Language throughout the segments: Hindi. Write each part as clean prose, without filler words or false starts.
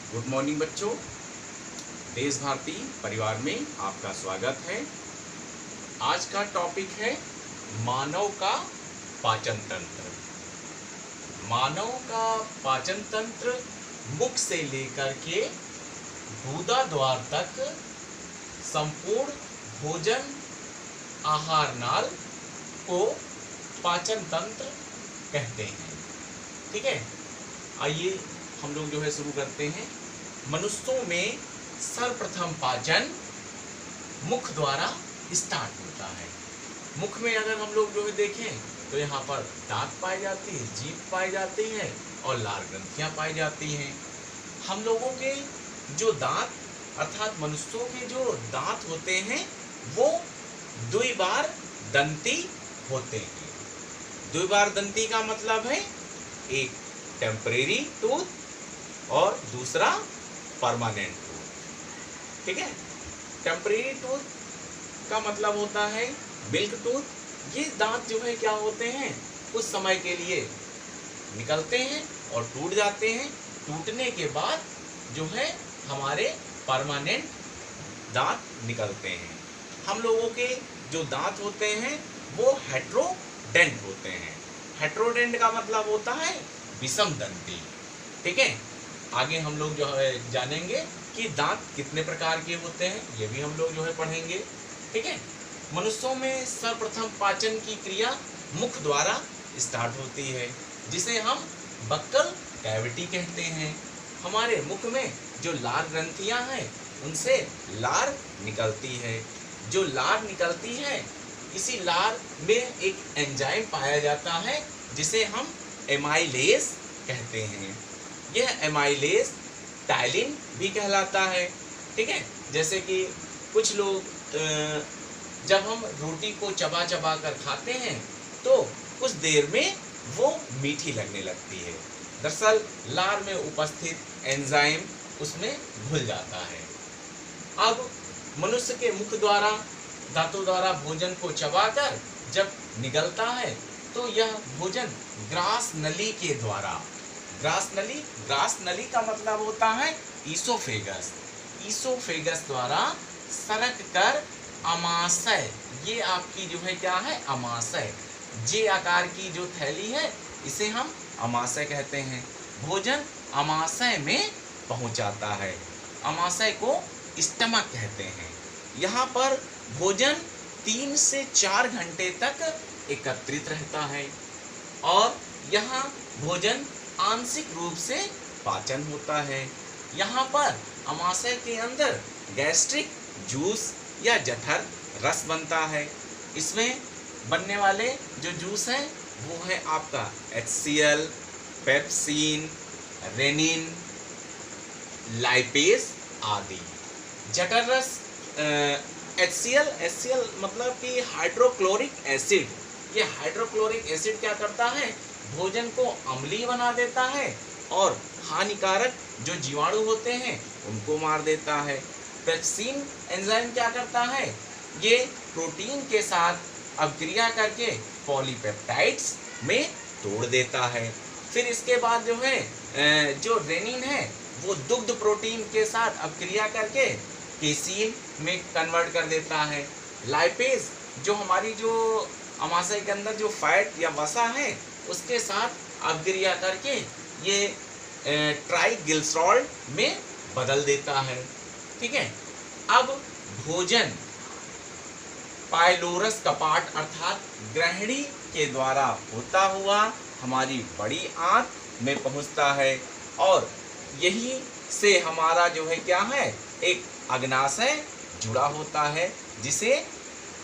गुड मॉर्निंग बच्चों। देश भारती परिवार में आपका स्वागत है। आज का टॉपिक है मानव का पाचन तंत्र। मानव का पाचन तंत्र मुख से लेकर के गुदा द्वार तक संपूर्ण भोजन आहार नाल को पाचन तंत्र कहते हैं। ठीक है, आइए हम लोग शुरू करते हैं। मनुष्यों में सर्वप्रथम पाचन मुख द्वारा स्टार्ट होता है। मुख में अगर हम लोग देखें तो यहाँ पर दांत पाई जाती है, जीभ पाई जाती है और लार ग्रंथियां पाई जाती हैं। हम लोगों के जो दांत अर्थात मनुष्यों के जो दांत होते हैं वो द्विबार दंती होते हैं। द्विबार दंती का मतलब है एक टेम्परेरी टूथ और दूसरा परमानेंट टूथ। ठीक है, टेम्परेरी टूथ का मतलब होता है मिल्क टूथ। ये दांत क्या होते हैं कुछ समय के लिए निकलते हैं और टूट जाते हैं। टूटने के बाद हमारे परमानेंट दांत निकलते हैं। हम लोगों के जो दांत होते हैं वो हेट्रोडेंट होते हैं। हेट्रोडेंट का मतलब होता है विषम दंती। ठीक है, आगे हम लोग जानेंगे कि दांत कितने प्रकार के होते हैं, ये भी हम लोग पढ़ेंगे। ठीक है, मनुष्यों में सर्वप्रथम पाचन की क्रिया मुख द्वारा स्टार्ट होती है, जिसे हम बक्कल कैविटी कहते हैं। हमारे मुख में जो लार ग्रंथियां हैं उनसे लार निकलती है। जो लार निकलती है इसी लार में एक एंजाइम पाया जाता है जिसे हम एमाइलेज कहते हैं। यह एमाइलेज टाइलिन भी कहलाता है। ठीक है, जैसे कि कुछ लोग जब हम रोटी को चबा चबा कर खाते हैं तो कुछ देर में वो मीठी लगने लगती है। दरअसल लार में उपस्थित एंजाइम उसमें घुल जाता है। अब मनुष्य के मुख द्वारा दांतों द्वारा भोजन को चबाकर जब निगलता है तो यह भोजन ग्रास नली के द्वारा, ग्रास नली का मतलब होता है ईसोफेगस, ईसोफेगस द्वारा सरक कर अमाशय, ये आपकी क्या है अमाशय, जे आकार की जो थैली है इसे हम अमाशय कहते हैं। भोजन अमाशय में पहुंच जाता है। अमाशय को स्टमक कहते हैं। यहाँ पर भोजन 3 से 4 घंटे तक एकत्रित रहता है और यहाँ भोजन आंशिक रूप से पाचन होता है। यहाँ पर अमाशय के अंदर गैस्ट्रिक जूस या जठर रस बनता है। इसमें बनने वाले जो जूस हैं वो है आपका HCl, पेप्सिन, रेनिन, लाइपेज आदि। जठर रस HCl मतलब कि हाइड्रोक्लोरिक एसिड। ये हाइड्रोक्लोरिक एसिड क्या करता है, भोजन को अम्लीय बना देता है और हानिकारक जो जीवाणु होते हैं उनको मार देता है। पेप्सिन एंजाइम क्या करता है, ये प्रोटीन के साथ अभिक्रिया करके पॉलीपेप्टाइड्स में तोड़ देता है। फिर इसके बाद जो रेनिन है वो दुग्ध प्रोटीन के साथ अभिक्रिया करके केसीन में कन्वर्ट कर देता है। लाइपेज जो हमारी जो अमाशय के अंदर जो फैट या वसा है उसके साथ अभिक्रिया करके ये ट्राइग्लिसरॉल में बदल देता है। ठीक है, अब भोजन पाइलोरस कपाट अर्थात ग्रहणी के द्वारा होता हुआ हमारी बड़ी आंत में पहुंचता है और यही से हमारा क्या है एक अग्नाशय जुड़ा होता है जिसे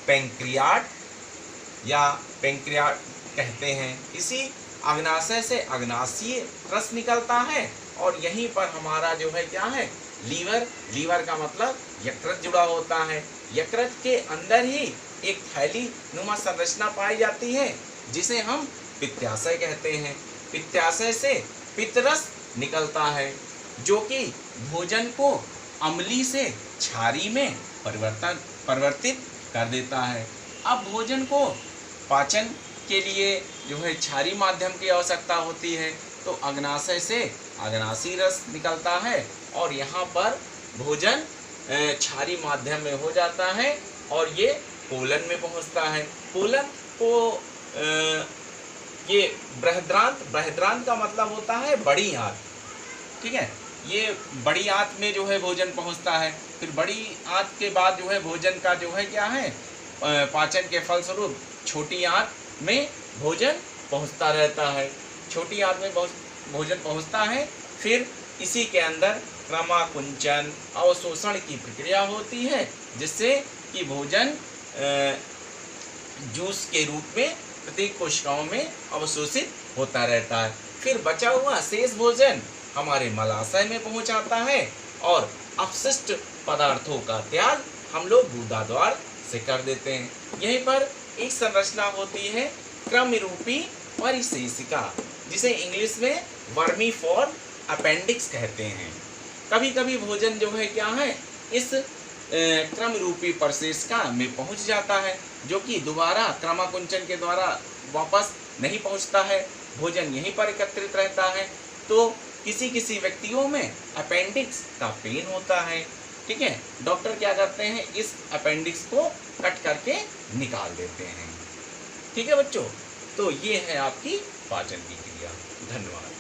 पैंक्रियाट कहते हैं। इसी अग्नाशय से अग्नाशीय रस निकलता है और यहीं पर हमारा क्या है लीवर का मतलब यकृत जुड़ा होता है। यकृत के अंदर ही एक थैली नुमा संरचना पाई जाती है जिसे हम पित्ताशय कहते हैं। पित्ताशय से पित्तरस निकलता है जो कि भोजन को अम्ली से क्षारी में परिवर्तित कर देता है। अब भोजन को पाचन के लिए क्षारी माध्यम की आवश्यकता होती है तो अग्नाशय से अग्नाशी रस निकलता है और यहाँ पर भोजन क्षारी माध्यम में हो जाता है और ये कोलन में पहुँचता है। कोलन को ये बृहद्रांत का मतलब होता है बड़ी आंत, ठीक है। ये बड़ी आंत में जो है भोजन पहुंचता है। फिर बड़ी आंत के बाद जो है भोजन का जो है क्या है, पाचन के फलस्वरूप छोटी आंत में भोजन पहुंचता रहता है। छोटी आंत में भोजन पहुंचता है। फिर इसी के अंदर क्रमाकुंचन अवशोषण की प्रक्रिया होती है, जिससे कि भोजन जूस के रूप में प्रत्येक कोशिकाओं में अवशोषित होता रहता है। फिर बचा हुआ शेष भोजन हमारे मलाशय में पहुंच आता है और अपशिष्ट पदार्थों का त्याग हम लोग गुदाद्वार से कर देते हैं। यहीं पर एक संरचना होती है क्रमरूपी परिशेषिका, जिसे इंग्लिश में वर्मीफोर अपेंडिक्स कहते हैं। कभी कभी भोजन जो है क्या है, इस क्रम रूपी परिशेषिका में पहुंच जाता है, जो कि दोबारा क्रमाकुंचन के द्वारा वापस नहीं पहुंचता है। भोजन यहीं पर एकत्रित रहता है। तो किसी किसी व्यक्तियों में अपेंडिक्स का पेन होता है, ठीक है। डॉक्टर क्या करते हैं, इस अपेंडिक्स को कट करके निकाल देते हैं, ठीक है बच्चों। तो ये है आपकी पाचन की क्रिया। धन्यवाद।